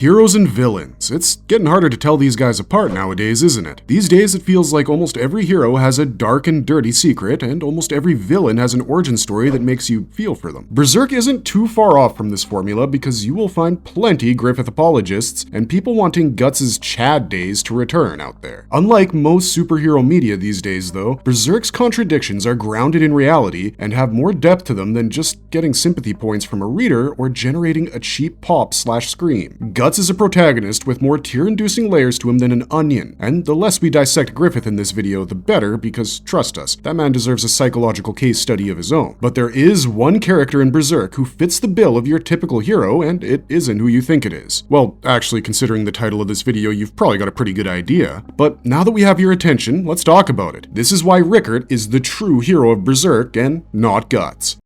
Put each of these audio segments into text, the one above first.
Heroes and villains. It's getting harder to tell these guys apart nowadays, isn't it? These days it feels like almost every hero has a dark and dirty secret, and almost every villain has an origin story that makes you feel for them. Berserk isn't too far off from this formula because you will find plenty Griffith apologists and people wanting Guts' Chad days to return out there. Unlike most superhero media these days though, Berserk's contradictions are grounded in reality and have more depth to them than just getting sympathy points from a reader or generating a cheap pop/scream. Guts is a protagonist with more tear-inducing layers to him than an onion, and the less we dissect Griffith in this video, the better, because trust us, that man deserves a psychological case study of his own. But there is one character in Berserk who fits the bill of your typical hero, and it isn't who you think it is. Well, actually, considering the title of this video, you've probably got a pretty good idea. But now that we have your attention, let's talk about it. This is why Rickert is the true hero of Berserk and not Guts.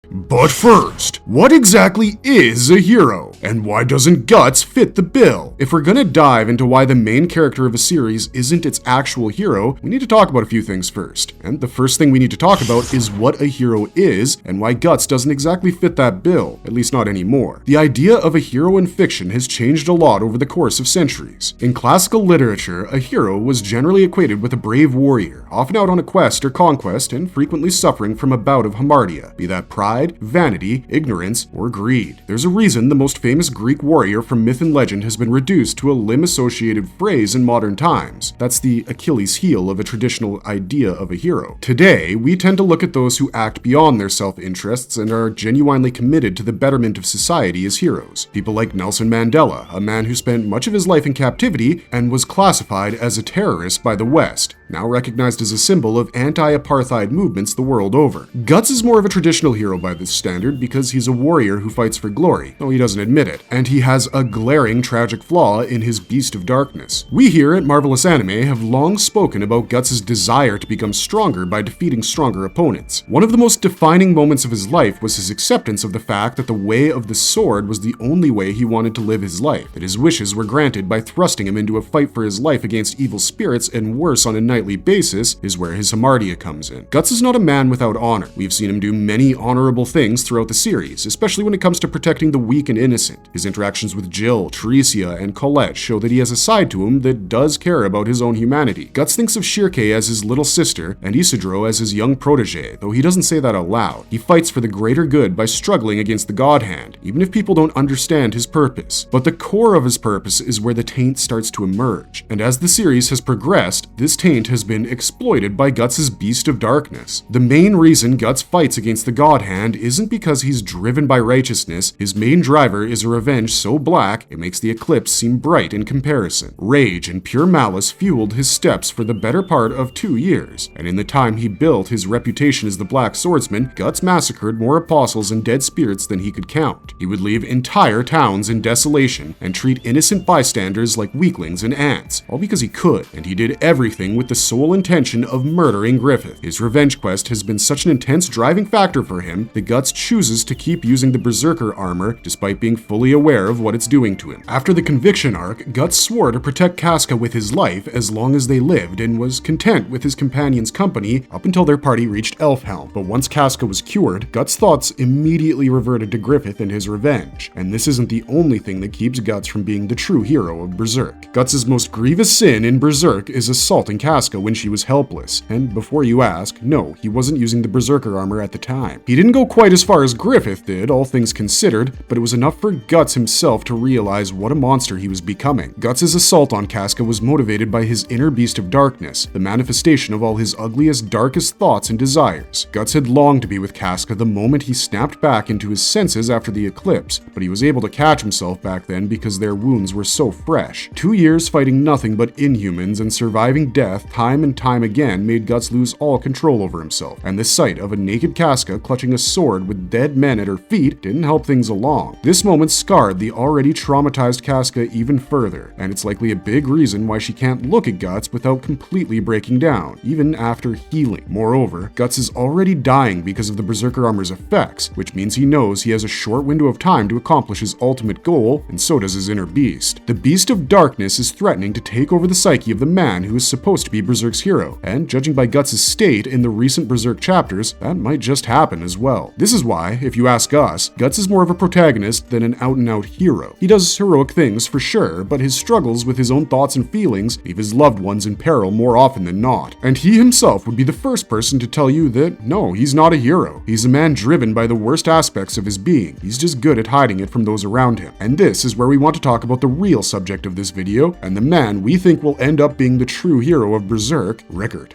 But first, what exactly is a hero? And why doesn't Guts fit the bill? If we're gonna dive into why the main character of a series isn't its actual hero, we need to talk about a few things first. And the first thing we need to talk about is what a hero is and why Guts doesn't exactly fit that bill, at least not anymore. The idea of a hero in fiction has changed a lot over the course of centuries. In classical literature, a hero was generally equated with a brave warrior, often out on a quest or conquest and frequently suffering from a bout of hamartia, be that pride, vanity, ignorance, or greed. There's a reason the most famous Greek warrior from myth and legend has been reduced to a limb-associated phrase in modern times. That's the Achilles heel of a traditional idea of a hero. Today, we tend to look at those who act beyond their self-interests and are genuinely committed to the betterment of society as heroes. People like Nelson Mandela, a man who spent much of his life in captivity and was classified as a terrorist by the West, now recognized as a symbol of anti-apartheid movements the world over. Guts is more of a traditional hero by this standard because he's a warrior who fights for glory, though he doesn't admit it, and he has a glaring tragic flaw in his Beast of Darkness. We here at Marvelous Anime have long spoken about Guts' desire to become stronger by defeating stronger opponents. One of the most defining moments of his life was his acceptance of the fact that the way of the sword was the only way he wanted to live his life, that his wishes were granted by thrusting him into a fight for his life against evil spirits, and worse on a nightly basis is where his hamartia comes in. Guts is not a man without honor. We've seen him do many honorable things throughout the series, especially when it comes to protecting the weak and innocent. His interactions with Jill, Teresia, and Colette show that he has a side to him that does care about his own humanity. Guts thinks of Shirkei as his little sister and Isidro as his young protege, though he doesn't say that out loud. He fights for the greater good by struggling against the God Hand, even if people don't understand his purpose. But the core of his purpose is where the taint starts to emerge, and as the series has progressed, this taint has been exploited by Guts' Beast of Darkness. The main reason Guts fights against the God Hand isn't because he's driven by righteousness. His main driver is a revenge so black it makes the eclipse seem bright in comparison. Rage and pure malice fueled his steps for the better part of 2 years, and in the time he built his reputation as the Black Swordsman, Guts massacred more apostles and dead spirits than he could count. He would leave entire towns in desolation and treat innocent bystanders like weaklings and ants, all because he could, and he did everything with the sole intention of murdering Griffith. His revenge quest has been such an intense driving factor for him that Guts chooses to keep using the Berserker armor despite being fully aware of what it's doing to him. After the conviction arc, Guts swore to protect Casca with his life as long as they lived and was content with his companion's company up until their party reached Elfhelm. But once Casca was cured, Guts' thoughts immediately reverted to Griffith and his revenge. And this isn't the only thing that keeps Guts from being the true hero of Berserk. Guts' most grievous sin in Berserk is assaulting Casca when she was helpless. And before you ask, no, he wasn't using the Berserker armor at the time. He didn't go quite as far as Griffith did, all things considered, but it was enough for Guts himself to realize what a monster he was becoming. Guts' assault on Casca was motivated by his inner Beast of Darkness, the manifestation of all his ugliest, darkest thoughts and desires. Guts had longed to be with Casca the moment he snapped back into his senses after the eclipse, but he was able to catch himself back then because their wounds were so fresh. 2 years fighting nothing but inhumans and surviving death time and time again made Guts lose all control over himself, and the sight of a naked Casca clutching a sword with dead men at her feet didn't help things along. This moment scarred the already traumatized Casca even further, and it's likely a big reason why she can't look at Guts without completely breaking down, even after healing. Moreover, Guts is already dying because of the Berserker armor's effects, which means he knows he has a short window of time to accomplish his ultimate goal, and so does his inner beast. The Beast of Darkness is threatening to take over the psyche of the man who is supposed to be Berserk's hero, and judging by Guts' state in the recent Berserk chapters, that might just happen as well. well. This is why, if you ask us, Guts is more of a protagonist than an out-and-out hero. He does heroic things for sure, but his struggles with his own thoughts and feelings leave his loved ones in peril more often than not. And he himself would be the first person to tell you that, no, he's not a hero. He's a man driven by the worst aspects of his being. He's just good at hiding it from those around him. And this is where we want to talk about the real subject of this video, and the man we think will end up being the true hero of Berserk, Rickert.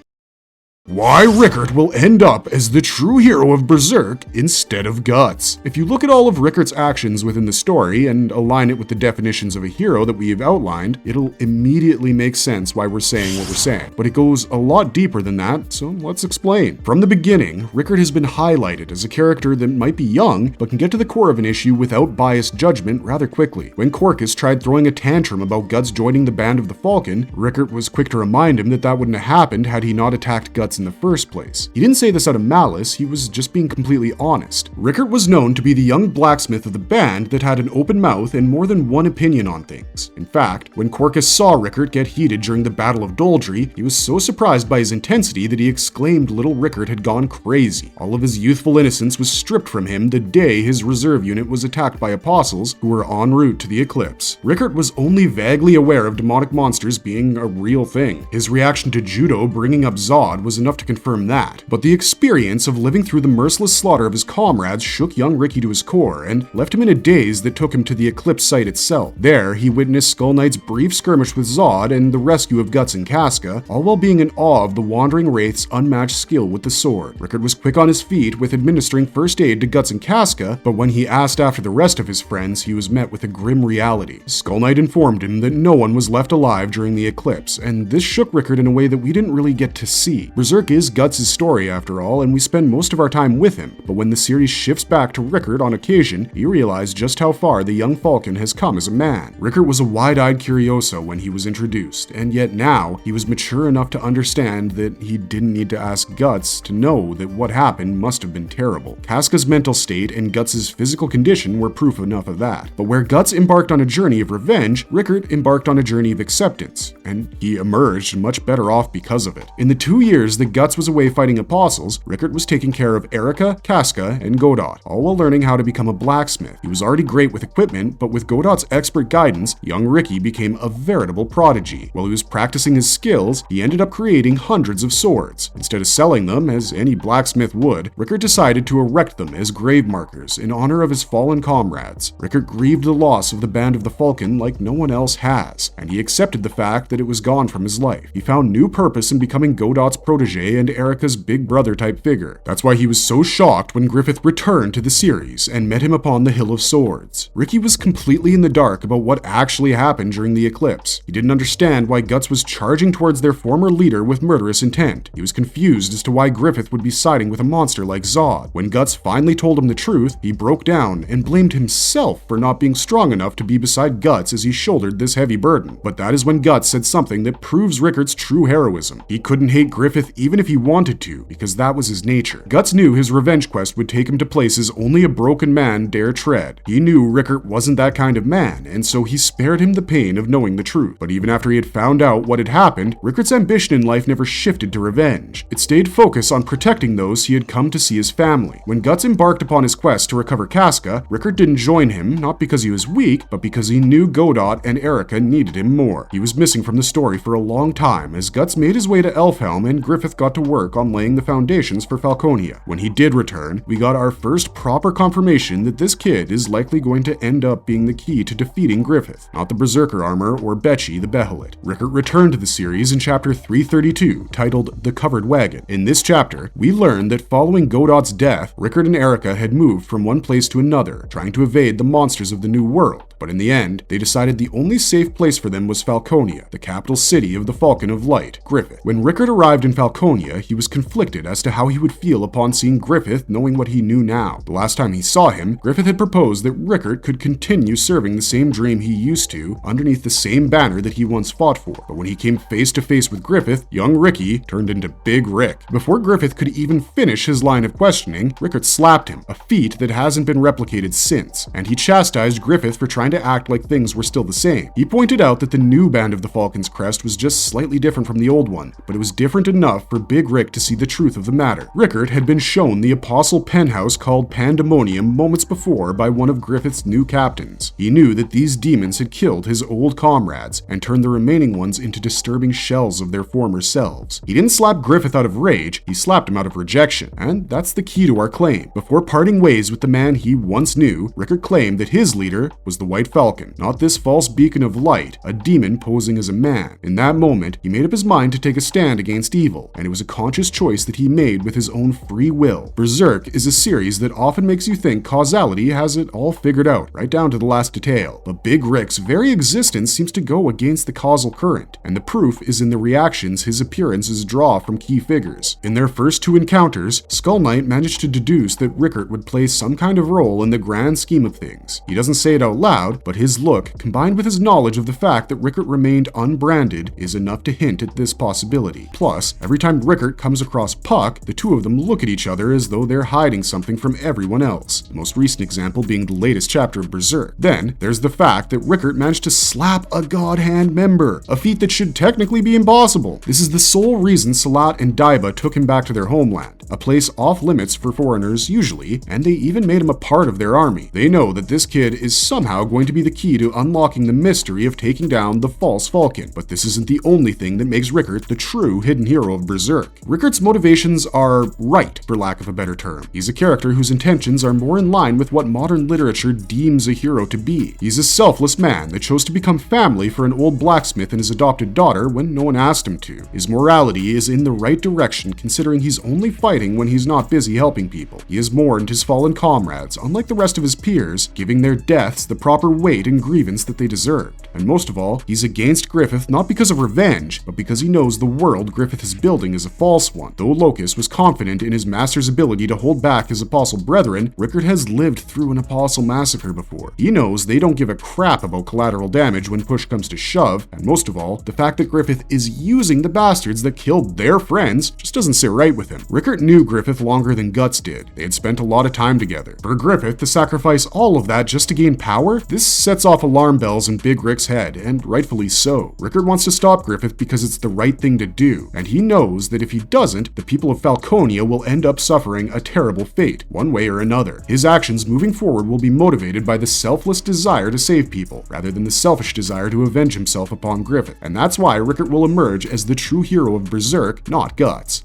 Why Rickert will end up as the true hero of Berserk instead of Guts. If you look at all of Rickert's actions within the story and align it with the definitions of a hero that we have outlined, it'll immediately make sense why we're saying what we're saying. But it goes a lot deeper than that, so let's explain. From the beginning, Rickert has been highlighted as a character that might be young, but can get to the core of an issue without biased judgment rather quickly. When Corcus tried throwing a tantrum about Guts joining the Band of the Falcon, Rickert was quick to remind him that wouldn't have happened had he not attacked Guts in the first place. He didn't say this out of malice, he was just being completely honest. Rickert was known to be the young blacksmith of the band that had an open mouth and more than one opinion on things. In fact, when Corcus saw Rickert get heated during the Battle of Doldry, he was so surprised by his intensity that he exclaimed little Rickert had gone crazy. All of his youthful innocence was stripped from him the day his reserve unit was attacked by apostles who were en route to the eclipse. Rickert was only vaguely aware of demonic monsters being a real thing. His reaction to Judo bringing up Zod was enough to confirm that, but the experience of living through the merciless slaughter of his comrades shook young Ricky to his core and left him in a daze that took him to the eclipse site itself. There, he witnessed Skull Knight's brief skirmish with Zod and the rescue of Guts and Casca, all while being in awe of the Wandering Wraith's unmatched skill with the sword. Rickert was quick on his feet with administering first aid to Guts and Casca, but when he asked after the rest of his friends, he was met with a grim reality. Skull Knight informed him that no one was left alive during the eclipse, and this shook Rickert in a way that we didn't really get to see. Berserk is Guts' story after all, and we spend most of our time with him, but when the series shifts back to Rickert on occasion, you realize just how far the young Falcon has come as a man. Rickert was a wide-eyed curioso when he was introduced, and yet now he was mature enough to understand that he didn't need to ask Guts to know that what happened must have been terrible. Casca's mental state and Guts' physical condition were proof enough of that, but where Guts embarked on a journey of revenge, Rickert embarked on a journey of acceptance, and he emerged much better off because of it. In the 2 years that Guts was away fighting apostles, Rickert was taking care of Erica, Casca, and Godot, all while learning how to become a blacksmith. He was already great with equipment, but with Godot's expert guidance, young Ricky became a veritable prodigy. While he was practicing his skills, he ended up creating hundreds of swords. Instead of selling them, as any blacksmith would, Rickert decided to erect them as grave markers in honor of his fallen comrades. Rickert grieved the loss of the Band of the Falcon like no one else has, and he accepted the fact that it was gone from his life. He found new purpose in becoming Godot's protege and Erica's big brother type figure. That's why he was so shocked when Griffith returned to the series and met him upon the Hill of Swords. Ricky was completely in the dark about what actually happened during the eclipse. He didn't understand why Guts was charging towards their former leader with murderous intent. He was confused as to why Griffith would be siding with a monster like Zod. When Guts finally told him the truth, he broke down and blamed himself for not being strong enough to be beside Guts as he shouldered this heavy burden. But that is when Guts said something that proves Rickert's true heroism. He couldn't hate Griffith even if he wanted to, because that was his nature. Guts knew his revenge quest would take him to places only a broken man dare tread. He knew Rickert wasn't that kind of man, and so he spared him the pain of knowing the truth. But even after he had found out what had happened, Rickert's ambition in life never shifted to revenge. It stayed focused on protecting those he had come to see as family. When Guts embarked upon his quest to recover Casca, Rickert didn't join him, not because he was weak, but because he knew Godot and Erica needed him more. He was missing from the story for a long time as Guts made his way to Elfhelm and Griffith got to work on laying the foundations for Falconia. When he did return, we got our first proper confirmation that this kid is likely going to end up being the key to defeating Griffith, not the Berserker armor or Betchy the Behelit. Rickert returned to the series in chapter 332, titled The Covered Wagon. In this chapter, we learn that following Godot's death, Rickert and Erica had moved from one place to another, trying to evade the monsters of the New World. But in the end, they decided the only safe place for them was Falconia, the capital city of the Falcon of Light, Griffith. When Rickert arrived in Falconia, he was conflicted as to how he would feel upon seeing Griffith, knowing what he knew now. The last time he saw him, Griffith had proposed that Rickert could continue serving the same dream he used to, underneath the same banner that he once fought for. But when he came face to face with Griffith, young Ricky turned into Big Rick. Before Griffith could even finish his line of questioning, Rickert slapped him, a feat that hasn't been replicated since, and he chastised Griffith for trying trying to act like things were still the same. He pointed out that the new band of the Falcon's Crest was just slightly different from the old one, but it was different enough for Big Rick to see the truth of the matter. Rickert had been shown the apostle penthouse called Pandemonium moments before by one of Griffith's new captains. He knew that these demons had killed his old comrades and turned the remaining ones into disturbing shells of their former selves. He didn't slap Griffith out of rage, he slapped him out of rejection, and that's the key to our claim. Before parting ways with the man he once knew, Rickert claimed that his leader was the White Falcon, not this false beacon of light, a demon posing as a man. In that moment, he made up his mind to take a stand against evil, and it was a conscious choice that he made with his own free will. Berserk is a series that often makes you think causality has it all figured out, right down to the last detail. But Big Rick's very existence seems to go against the causal current, and the proof is in the reactions his appearances draw from key figures. In their first two encounters, Skull Knight managed to deduce that Rickert would play some kind of role in the grand scheme of things. He doesn't say it out loud, but his look, combined with his knowledge of the fact that Rickert remained unbranded, is enough to hint at this possibility. Plus, every time Rickert comes across Puck, the two of them look at each other as though they're hiding something from everyone else. The most recent example being the latest chapter of Berserk. Then, there's the fact that Rickert managed to slap a God Hand member, a feat that should technically be impossible. This is the sole reason Salat and Daiba took him back to their homeland, a place off limits for foreigners usually, and they even made him a part of their army. They know that this kid is somehow going to be the key to unlocking the mystery of taking down the false Falcon, but this isn't the only thing that makes Rickert the true hidden hero of Berserk. Rickert's motivations are right, for lack of a better term. He's a character whose intentions are more in line with what modern literature deems a hero to be. He's a selfless man that chose to become family for an old blacksmith and his adopted daughter when no one asked him to. His morality is in the right direction considering he's only fighting when he's not busy helping people. He has mourned his fallen comrades, unlike the rest of his peers, giving their deaths the proper weight and grievance that they deserved. And most of all, he's against Griffith not because of revenge, but because he knows the world Griffith is building is a false one. Though Locus was confident in his master's ability to hold back his apostle brethren, Rickert has lived through an apostle massacre before. He knows they don't give a crap about collateral damage when push comes to shove, and most of all, the fact that Griffith is using the bastards that killed their friends just doesn't sit right with him. Rickert knew Griffith longer than Guts did. They had spent a lot of time together. For Griffith to sacrifice all of that just to gain power, this sets off alarm bells in Big Rick's head, and rightfully so. Rickert wants to stop Griffith because it's the right thing to do, and he knows that if he doesn't, the people of Falconia will end up suffering a terrible fate, one way or another. His actions moving forward will be motivated by the selfless desire to save people, rather than the selfish desire to avenge himself upon Griffith, and that's why Rickert will emerge as the true hero of Berserk, not Guts.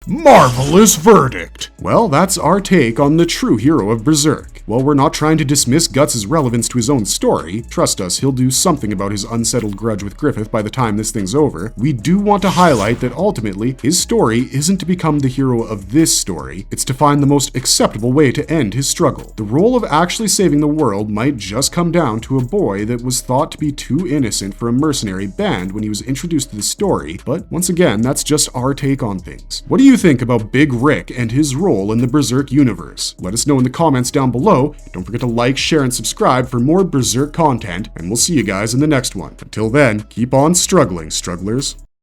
Marvelous verdict! Well, that's our take on the true hero of Berserk. While we're not trying to dismiss Guts' relevance to his own story, trust us, he'll do something about his unsettled grudge with Griffith by the time this thing's over, we do want to highlight that ultimately, his story isn't to become the hero of this story, it's to find the most acceptable way to end his struggle. The role of actually saving the world might just come down to a boy that was thought to be too innocent for a mercenary band when he was introduced to the story, but once again, that's just our take on things. What do you think about Big Rick and his role in the Berserk universe? Let us know in the comments down below. Don't forget to like, share, and subscribe for more Berserk content, and we'll see you guys in the next one. Until then, keep on struggling, strugglers.